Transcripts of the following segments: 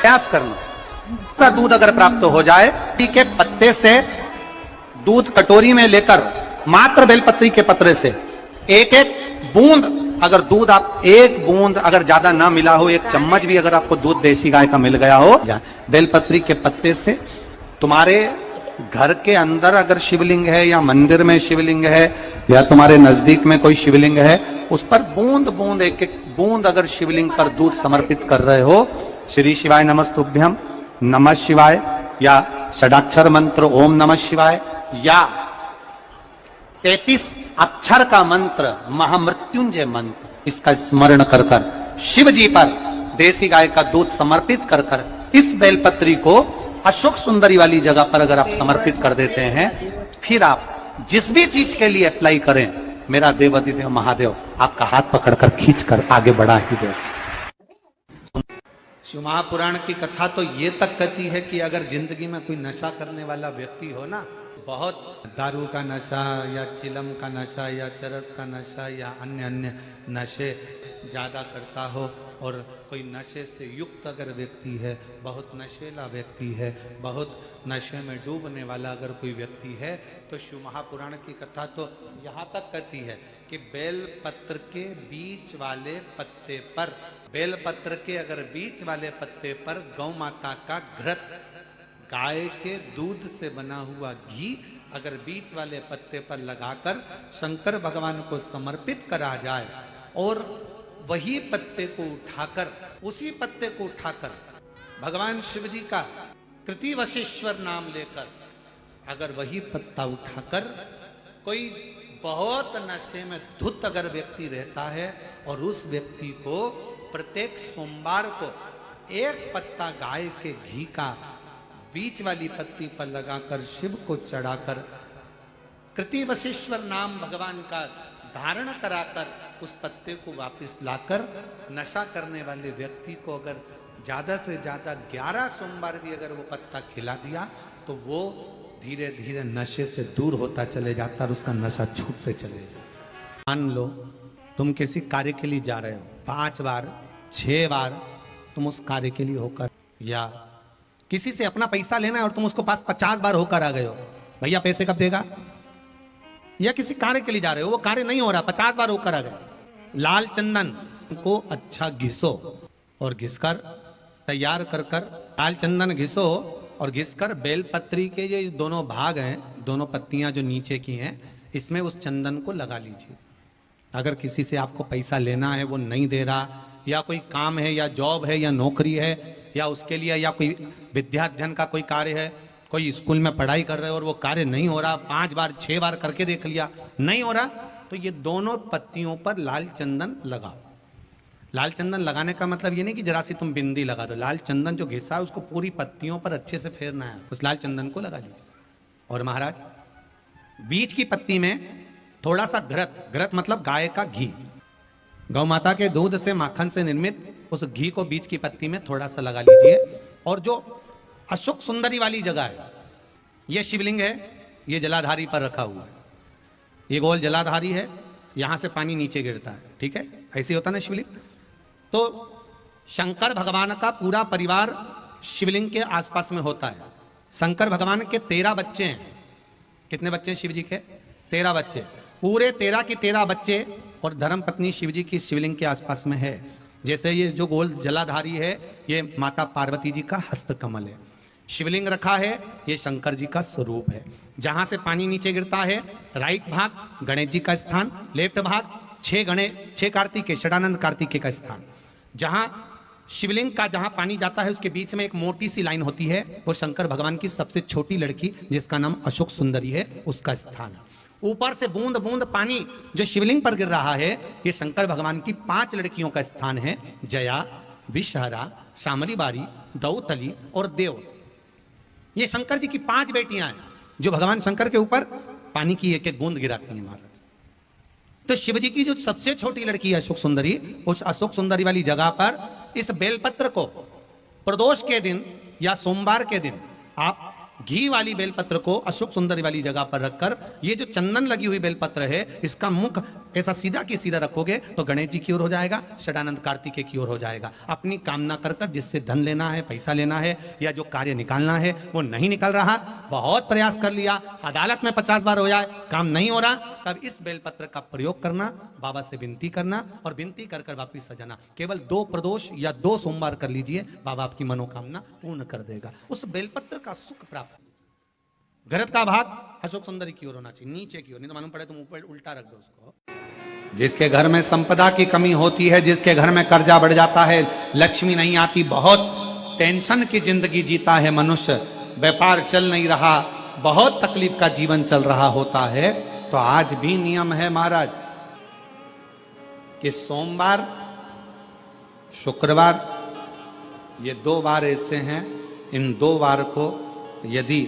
प्रयास करना। सा दूध अगर प्राप्त हो जाए, के पत्ते से दूध कटोरी में लेकर मात्र बेलपत्री के पत्रे से एक एक बूंद, अगर दूध आप एक बूंद अगर ज्यादा ना मिला हो, एक चम्मच भी अगर आपको दूध देसी गाय का मिल गया हो, बेलपत्री के पत्ते से तुम्हारे घर के अंदर अगर शिवलिंग है या मंदिर में शिवलिंग है या तुम्हारे नजदीक में कोई शिवलिंग है, उस पर बूंद बूंद एक एक बूंद अगर शिवलिंग पर दूध समर्पित कर रहे हो, श्री शिवाय नमस्तुभ्यम, नमः शिवाय या षडाक्षर मंत्र ओम नमः शिवाय या 33 अक्षर का मंत्र महामृत्युंजय मंत्र, इसका स्मरण कर कर शिव जी पर देसी गाय का दूध समर्पित कर कर इस बेलपत्री को अशोक सुंदरी वाली जगह पर अगर आप समर्पित कर देते हैं, फिर आप जिस भी चीज के लिए अप्लाई करें, मेरा देवाधिदेव महादेव आपका हाथ पकड़कर खींचकर आगे बढ़ा ही दे। शिव महापुराण की कथा तो ये तक कहती है कि अगर जिंदगी में कोई नशा करने वाला व्यक्ति हो ना, बहुत दारू का नशा या चिलम का नशा या चरस का नशा या अन्य अन्य नशे ज्यादा करता हो, और कोई नशे से युक्त अगर व्यक्ति है, बहुत नशेला व्यक्ति है, बहुत नशे में डूबने वाला अगर कोई व्यक्ति है, तो शिव महापुराण की कथा तो यहाँ तक कहती है कि बेलपत्र के बीच वाले पत्ते पर, बेलपत्र के अगर बीच वाले पत्ते पर गौ माता का घृत, गाय के दूध से बना हुआ घी अगर बीच वाले पत्ते पर लगाकर शंकर भगवान को समर्पित करा जाए, और वही पत्ते को उठाकर, उसी पत्ते को उठाकर भगवान शिव जी का कृतिवशेश्वर नाम लेकर, अगर वही पत्ता उठाकर कोई बहुत नशे में धुत अगर व्यक्ति रहता है, और उस व्यक्ति को प्रत्येक सोमवार को एक पत्ता गाय के घी का बीच वाली पत्ती पर लगाकर शिव को चढ़ाकर कृतिवशेश्वर नाम भगवान का धारण कराकर उस पत्ते को वापस लाकर नशा करने वाले व्यक्ति को अगर ज्यादा से ज्यादा 11 सोमवार भी अगर वो पत्ता खिला दिया, तो वो धीरे धीरे नशे से दूर होता चले जाता और उसका नशा छूटते चले जाता। मान लो तुम किसी कार्य के लिए जा रहे हो, 5 बार 6 बार तुम उस कार्य के लिए होकर, या किसी से अपना पैसा लेना है और तुम उसको पास 50 बार होकर आ गए हो, भैया पैसे कब देगा, या किसी कार्य के लिए जा रहे हो, वो कार्य नहीं हो रहा, 50 बार होकर आ गए, लाल चंदन को अच्छा घिसो और घिसकर तैयार कर कर, लाल चंदन घिसो और घिसकर बेलपत्री के ये दोनों भाग हैं, दोनों पत्तियां जो नीचे की हैं, इसमें उस चंदन को लगा लीजिए। अगर किसी से आपको पैसा लेना है, वो नहीं दे रहा, या कोई काम है या जॉब है या नौकरी है या उसके लिए, या कोई विद्याध्ययन का कोई कार्य है, कोई स्कूल में पढ़ाई कर रहे हो और वो कार्य नहीं हो रहा, 5 बार 6 बार करके देख लिया नहीं हो रहा, तो ये दोनों पत्तियों पर लाल चंदन लगाओ। लाल चंदन लगाने का मतलब ये नहीं कि जरा सी तुम बिंदी लगा दो, लाल चंदन जो घिसा है उसको पूरी पत्तियों पर अच्छे से फेरना है, उस लाल चंदन को लगा लीजिए। और महाराज बीच की पत्ती में थोड़ा सा घृत, घृत मतलब गाय का घी, गौ माता के दूध से माखन से निर्मित उस घी को बीच की पत्ती में थोड़ा सा लगा लीजिए। और जो अशोक सुंदरी वाली जगह है, ये शिवलिंग है, ये जलाधारी पर रखा हुआ है, ये गोल जलाधारी है, यहां से पानी नीचे गिरता है, ठीक है, ऐसे होता ना शिवलिंग। तो शंकर भगवान का पूरा परिवार शिवलिंग के आसपास में होता है। शंकर भगवान के 13 बच्चे हैं। कितने बच्चे हैं शिव जी के? 13 बच्चे, पूरे 13 के 13 बच्चे और धर्म पत्नी शिव जी की शिवलिंग के आसपास में है। जैसे ये जो गोल जलाधारी है, ये माता पार्वती जी का हस्त कमल है। शिवलिंग रखा है, ये शंकर जी का स्वरूप है। जहां से पानी नीचे गिरता है, राइट भाग गणेश जी का स्थान, लेफ्ट भाग 6 कार्तिकेय, षडानंद कार्तिकेय का स्थान। जहां शिवलिंग का जहां पानी जाता है, उसके बीच में एक मोटी सी लाइन होती है, वो शंकर भगवान की सबसे छोटी लड़की जिसका नाम अशोक सुंदरी है, उसका स्थान है। ऊपर से बूंद बूंद पानी जो शिवलिंग पर गिर रहा है, ये शंकर भगवान की 5 लड़कियों का स्थान है, जया, विषहरा, शामली बारी, दौतली और देव। ये शंकर जी की 5 बेटियां हैं जो भगवान शंकर के ऊपर पानी की एक एक बूंद गिराती हैं महाराज। तो शिव जी की जो सबसे छोटी लड़की है अशोक सुंदरी, उस अशोक सुंदरी वाली जगह पर इस बेलपत्र को प्रदोष के दिन या सोमवार के दिन आप घी वाली बेलपत्र को अशोक सुंदरी वाली जगह पर रखकर, ये जो चंदन लगी हुई बेलपत्र है, इसका मुख ऐसा सीधा की सीधा रखोगे तो गणेश जी की ओर हो जाएगा, षडानंद कार्तिकेय की ओर हो जाएगा। अपनी कामना कर कर जिससे धन लेना है, पैसा लेना है या जो कार्य निकालना है वो नहीं निकल रहा, बहुत प्रयास कर लिया, अदालत में 50 बार हो जाए, काम नहीं हो रहा, तब इस बेलपत्र का प्रयोग करना, बाबा से विनती करना और विनती कर कर वापिस सजाना। केवल 2 प्रदोष या 2 सोमवार कर लीजिए, बाबा आपकी मनोकामना पूर्ण कर देगा। उस बेलपत्र का सुख प्राप्त। गरज का भाग अशोक सुंदरी की ओर होना चाहिए, नीचे की ओर, नहीं तो मालूम पड़े तुम ऊपर उल्टा रख दो उसको। जिसके घर में संपदा की कमी होती है, जिसके घर में कर्जा बढ़ जाता है, लक्ष्मी नहीं आती, बहुत टेंशन की जिंदगी जीता है मनुष्य, व्यापार चल नहीं रहा, बहुत तकलीफ का जीवन चल रहा होता है, तो आज भी नियम है महाराज कि सोमवार, शुक्रवार, ये 2 वार ऐसे हैं, इन 2 वार को यदि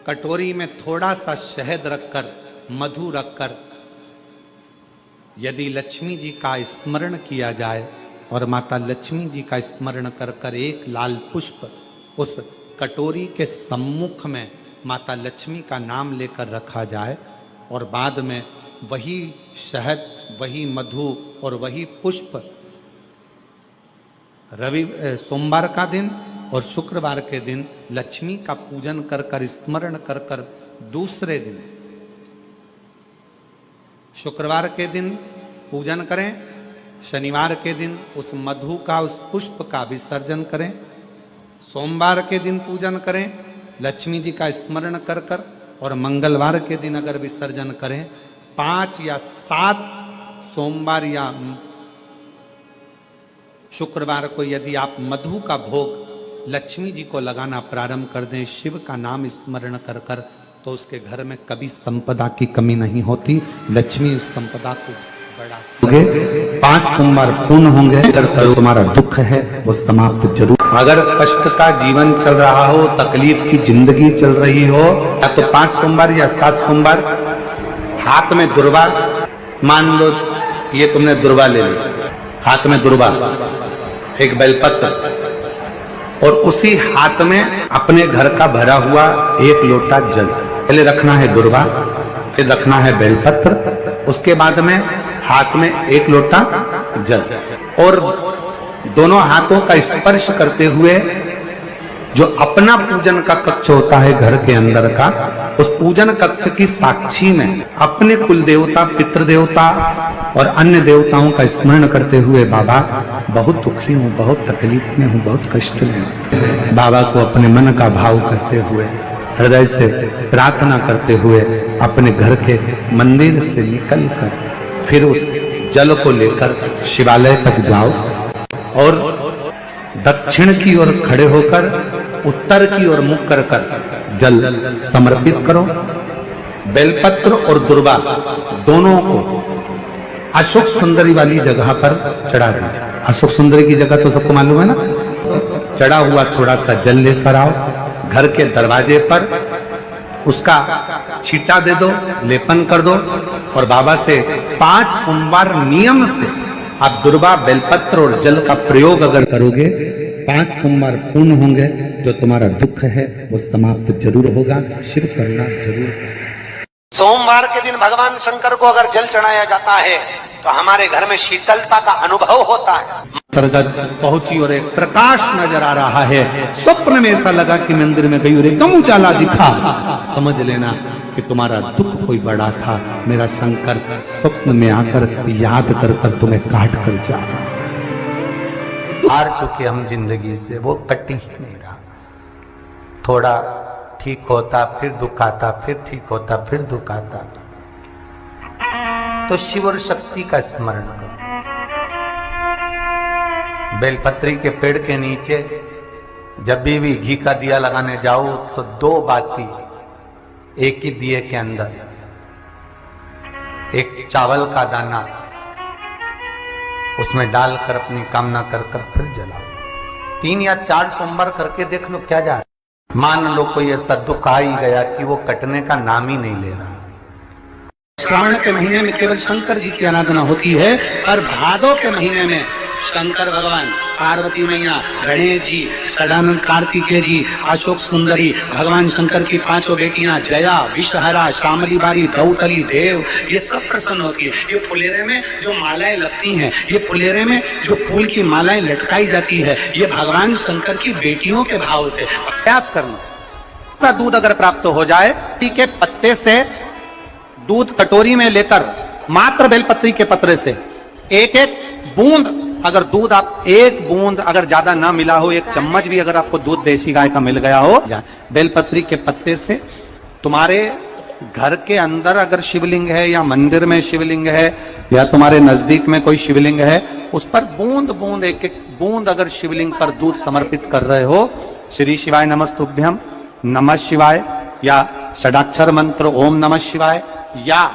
कटोरी में थोड़ा सा शहद रखकर, मधु रखकर यदि लक्ष्मी जी का स्मरण किया जाए और माता लक्ष्मी जी का स्मरण कर कर एक लाल पुष्प उस कटोरी के सम्मुख में माता लक्ष्मी का नाम लेकर रखा जाए और बाद में वही शहद, वही मधु और वही पुष्प सोमवार का दिन और शुक्रवार के दिन लक्ष्मी का पूजन कर कर, स्मरण कर कर, दूसरे दिन शुक्रवार के दिन पूजन करें, शनिवार के दिन उस मधु का, उस पुष्प का विसर्जन करें, सोमवार के दिन पूजन करें लक्ष्मी जी का स्मरण कर कर, और मंगलवार के दिन अगर विसर्जन करें, 5 या 7 सोमवार या शुक्रवार को यदि आप मधु का भोग लक्ष्मी जी को लगाना प्रारंभ कर दें, शिव का नाम स्मरण कर कर, तो उसके घर में कभी संपदा की कमी नहीं होती, लक्ष्मी उस संपदा को बढ़ा। 5 सोमवार पूर्ण होंगे, अगर तुम्हारा दुख है वो समाप्त जरूर। अगर कष्ट का जीवन चल रहा हो, तकलीफ की जिंदगी चल रही हो, या तो 5 सोमवार या 7 सोमवार हाथ में दुर्वा, मान लो ये तुमने दुर्वा ले ली, हाथ में दुर्वा, एक बेलपत्र, और उसी हाथ में अपने घर का भरा हुआ 1 लोटा जल, पहले रखना है दुर्वा, फिर रखना है बेलपत्र, उसके बाद में हाथ में 1 लोटा जल, और दोनों हाथों का स्पर्श करते हुए जो अपना पूजन का कक्ष होता है घर के अंदर का, उस पूजन कक्ष की साक्षी में अपने कुल देवता, पितृ देवता और अन्य देवताओं का स्मरण करते हुए, बाबा बहुत दुखी हूँ, बहुत तकलीफ में हूँ, बहुत कष्ट में हूँ, बाबा को अपने मन का भाव करते हुए, हृदय से प्रार्थना करते हुए अपने घर के मंदिर से निकलकर फिर उस जल को लेकर शिवालय तक जाओ और दक्षिण की ओर खड़े होकर उत्तर की ओर मुख कर कर जल समर्पित करो। बेलपत्र और दुर्वा दोनों को अशोक सुंदरी वाली जगह पर चढ़ा दीजिए। अशोक सुंदरी की जगह तो सबको मालूम है ना, चढ़ा हुआ थोड़ा सा जल लेकर आओ, घर के दरवाजे पर उसका छींटा दे दो, लेपन कर दो, और बाबा से 5 सोमवार नियम से आप दुर्वा, बेलपत्र और जल का प्रयोग अगर करोगे, 5 सोमवार पूर्ण होंगे, जो तुम्हारा दुख है वो समाप्त जरूर होगा, शिव करना जरूर। सोमवार के दिन भगवान शंकर को अगर जल चढ़ाया जाता है तो हमारे घर में शीतलता का अनुभव होता है। अंतर्गत पहुंची और एक प्रकाश नजर आ रहा है, स्वप्न में ऐसा लगा कि मंदिर में गई और एकदम उजाला दिखा, समझ लेना कि तुम्हारा दुख कोई बड़ा था, मेरा शंकर स्वप्न में आकर याद कर कर तुम्हें काट कर जा रहा। हार चुके हम जिंदगी से, वो कटी ही नहीं रहा, थोड़ा ठीक होता फिर दुख आता, फिर ठीक होता फिर दुख आता। तो शिव और शक्ति का स्मरण करो। बेलपत्री के पेड़ के नीचे जब भी घी का दिया लगाने जाओ तो 2 बाती एक ही दिए के अंदर, एक चावल का दाना उसमें डालकर अपनी कामना कर कर फिर जलाओ। 3 या 4 सोमवार करके देख लो क्या जा रहा। मान लो कोई ऐसा दुख आ ही गया कि वो कटने का नाम ही नहीं ले रहा। श्रावण के महीने में केवल शंकर जी की आराधना होती है और भादों के महीने में शंकर भगवान, पार्वती मैया, गणेश जी, सदानंद कार्तिकेय जी, अशोक सुंदरी, भगवान शंकर की पांचों बेटियां जया, विषहरा, श्यामली बारी, दौतली, देव, ये सब प्रसन्न होती है। ये फुलेरे में जो मालाएं लगती हैं, ये फुलेरे में जो फूल की मालाएं लटकाई जाती है, ये भगवान शंकर की बेटियों के भाव से। प्रयास करना, दूध अगर प्राप्त हो जाए, के पत्ते से दूध कटोरी में लेकर मात्र बेलपत्री के पत्रे से एक एक बूंद, अगर दूध आप एक बूंद अगर ज्यादा ना मिला हो, एक चम्मच भी अगर आपको दूध देसी गाय का मिल गया हो, बेलपत्री के पत्ते से तुम्हारे घर के अंदर अगर शिवलिंग है या मंदिर में शिवलिंग है या तुम्हारे नजदीक में कोई शिवलिंग है, उस पर बूंद बूंद एक एक बूंद अगर शिवलिंग पर दूध समर्पित कर रहे हो, श्री शिवाय नमस्तुभ्यम, नमः शिवाय, या षडाक्षर मंत्र ओम नमः शिवाय, या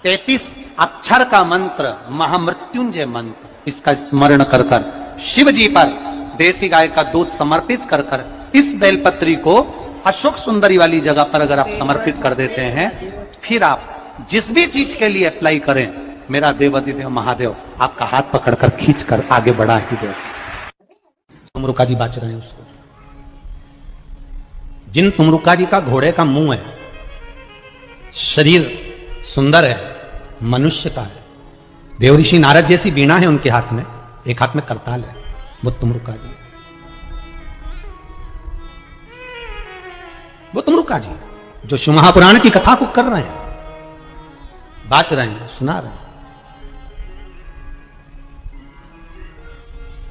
33 अक्षर का मंत्र महामृत्युंजय मंत्र, इसका स्मरण कर कर शिव जी पर देसी गाय का दूध समर्पित कर कर इस बेलपत्री को अशोक सुंदरी वाली जगह पर अगर आप समर्पित कर देते हैं, फिर आप जिस भी चीज के लिए अप्लाई करें, मेरा देवाधिदेव महादेव आपका हाथ पकड़कर खींचकर आगे बढ़ा ही दे। तुमरुका जी बाच रहे हैं उसको, जिन तुमरुका जी का घोड़े का मुंह है, शरीर सुंदर है, मनुष्य का है, देवऋषि नारद जैसी बीणा है उनके हाथ में, एक हाथ में करताल है, वो तुमरुका जी, वो तुमरुका जी जो शिव महापुराण की कथा को कर रहे हैं, बाच रहे हैं, सुना रहे हैं।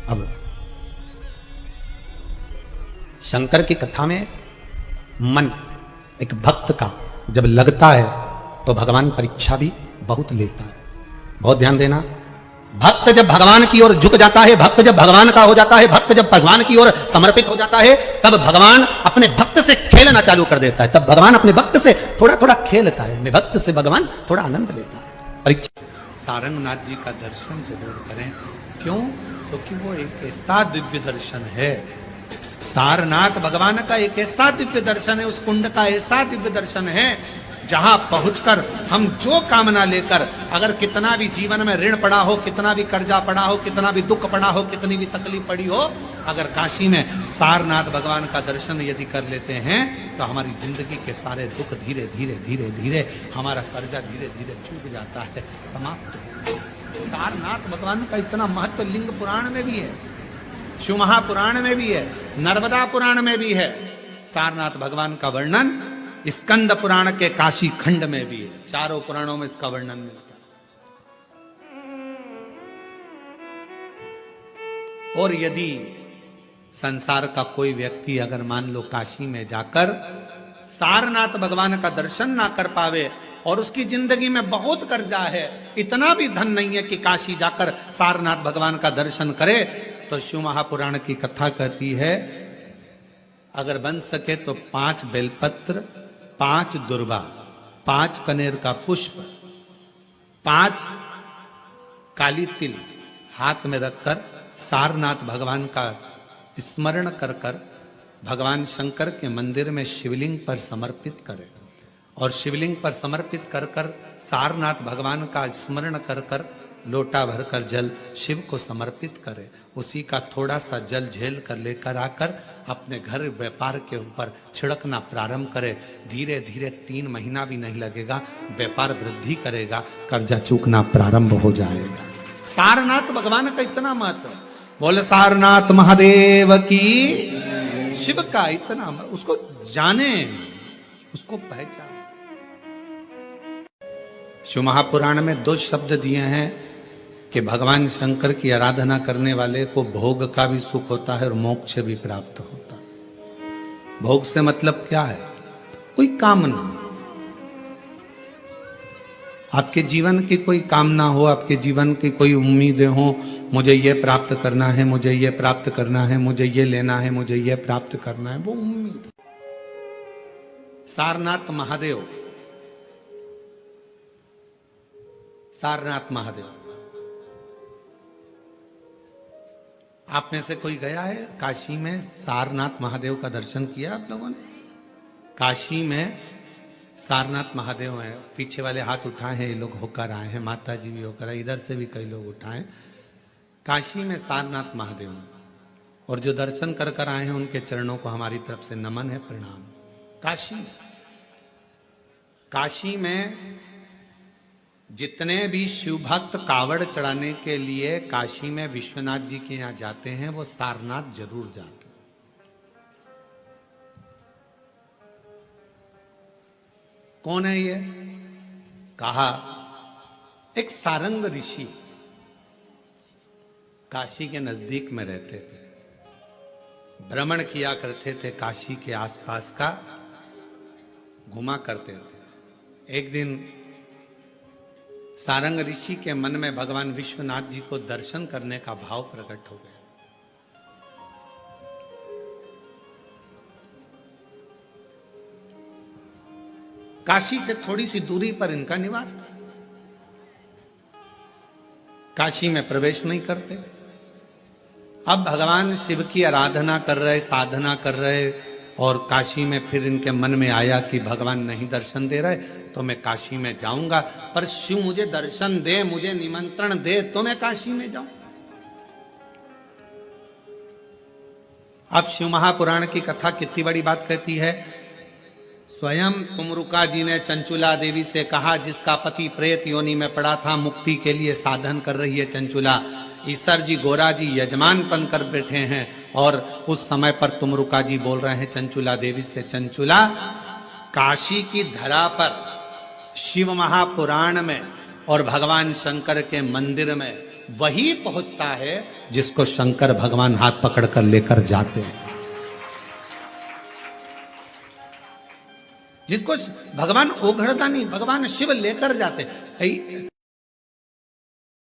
अब शंकर की कथा में मन एक भक्त का जब लगता है तो भगवान परीक्षा भी बहुत लेता है। बहुत ध्यान देना, भक्त जब भगवान की ओर झुक जाता है, भक्त जब भगवान का हो जाता है, भक्त जब भगवान की ओर समर्पित हो जाता है, तब भगवान अपने भक्त से खेलना चालू कर देता है। तब भगवान अपने भक्त से थोड़ा थोड़ा खेलता है, मैं भक्त से भगवान थोड़ा आनंद लेता है। परीक्षा, सारंगनाथ जी का दर्शन जरूर करें। क्यों? क्योंकि वो एक ऐसा दिव्य दर्शन है, सारनाथ भगवान का एक ऐसा दिव्य दर्शन है, उस कुंड का ऐसा दिव्य दर्शन है, जहां पहुंचकर हम जो कामना लेकर, अगर कितना भी जीवन में ऋण पड़ा हो, कितना भी कर्जा पड़ा हो, कितना भी दुख पड़ा हो, कितनी भी तकलीफ पड़ी हो, अगर काशी में सारनाथ भगवान का दर्शन यदि कर लेते हैं तो हमारी जिंदगी के सारे दुख धीरे धीरे धीरे धीरे, हमारा कर्जा धीरे धीरे छूट जाता है, समाप्त हो। सारनाथ भगवान का इतना महत्व लिंग पुराण में भी है, शिव महापुराण में भी है, नर्मदा पुराण में भी है। सारनाथ भगवान का वर्णन स्कंद पुराण के काशी खंड में भी है, चारों पुराणों में इसका वर्णन मिलता है। और यदि संसार का कोई व्यक्ति अगर मान लो काशी में जाकर सारनाथ भगवान का दर्शन ना कर पावे और उसकी जिंदगी में बहुत कर्जा है, इतना भी धन नहीं है कि काशी जाकर सारनाथ भगवान का दर्शन करे, तो शिव महापुराण की कथा कहती है अगर बन सके तो 5 बेलपत्र, 5 दुर्वा, 5 कनेर का पुष्प, 5 काली तिल हाथ में रखकर सारनाथ भगवान का स्मरण कर कर भगवान शंकर के मंदिर में शिवलिंग पर समर्पित करें, और शिवलिंग पर समर्पित कर कर सारनाथ भगवान का स्मरण कर कर लोटा भरकर जल शिव को समर्पित करे, उसी का थोड़ा सा जल झेल कर लेकर आकर अपने घर व्यापार के ऊपर छिड़कना प्रारंभ करे। धीरे धीरे 3 महीना भी नहीं लगेगा, व्यापार वृद्धि करेगा, कर्जा चूकना प्रारंभ हो जाएगा। सारनाथ भगवान का इतना महत्व, बोले सारनाथ महादेव की, शिव का इतना, उसको जाने, उसको पहचान। शिव महापुराण में 2 शब्द दिए हैं कि भगवान शंकर की आराधना करने वाले को भोग का भी सुख होता है और मोक्ष भी प्राप्त होता है। भोग से मतलब क्या है? कोई कामना, आपके जीवन की कोई कामना हो, आपके जीवन की कोई उम्मीदें हो, मुझे ये प्राप्त करना है, मुझे ये प्राप्त करना है, मुझे ये लेना है, मुझे ये प्राप्त करना है, वो उम्मीद। सारनाथ महादेव, सारनाथ महादेव, आप में से कोई गया है काशी में? सारनाथ महादेव का दर्शन किया आप लोगों ने? काशी में सारनाथ महादेव हैं, पीछे वाले हाथ उठाए हैं, ये लोग होकर आए हैं, माता जी भी होकर आए, इधर से भी कई लोग उठाए। काशी में सारनाथ महादेव हैं, और जो दर्शन कर कर आए हैं उनके चरणों को हमारी तरफ से नमन है, प्रणाम। काशी में जितने भी शिव भक्त कावड़ चढ़ाने के लिए काशी में विश्वनाथ जी के यहां जाते हैं, वो सारनाथ जरूर जाते हैं। कौन है ये? कहा एक सारंग ऋषि काशी के नजदीक में रहते थे, भ्रमण किया करते थे, काशी के आसपास का घुमा करते थे। एक दिन सारंग ऋषि के मन में भगवान विश्वनाथ जी को दर्शन करने का भाव प्रकट हो गया। काशी से थोड़ी सी दूरी पर इनका निवास था। काशी में प्रवेश नहीं करते। अब भगवान शिव की आराधना कर रहे, साधना कर रहे, और काशी में फिर इनके मन में आया कि भगवान नहीं दर्शन दे रहे तो मैं काशी में जाऊंगा, पर शिव मुझे दर्शन दे, मुझे निमंत्रण दे तो मैं काशी में जाऊं। अब शिव महापुराण की कथा कितनी बड़ी बात कहती है। स्वयं तुमरुका जी ने चंचुला देवी से कहा, जिसका पति प्रेत योनि में पड़ा था, मुक्ति के लिए साधन कर रही है चंचुला, ईसर जी गोरा जी यजमान बन कर बैठे हैं, और उस समय पर तुमरुका जी बोल रहे हैं चंचुला देवी से, चंचुला काशी की धरा पर शिव महापुराण में और भगवान शंकर के मंदिर में वही पहुंचता है जिसको शंकर भगवान हाथ पकड़ कर लेकर जाते हैं, जिसको भगवान ओघड़दानी भगवान शिव लेकर जाते।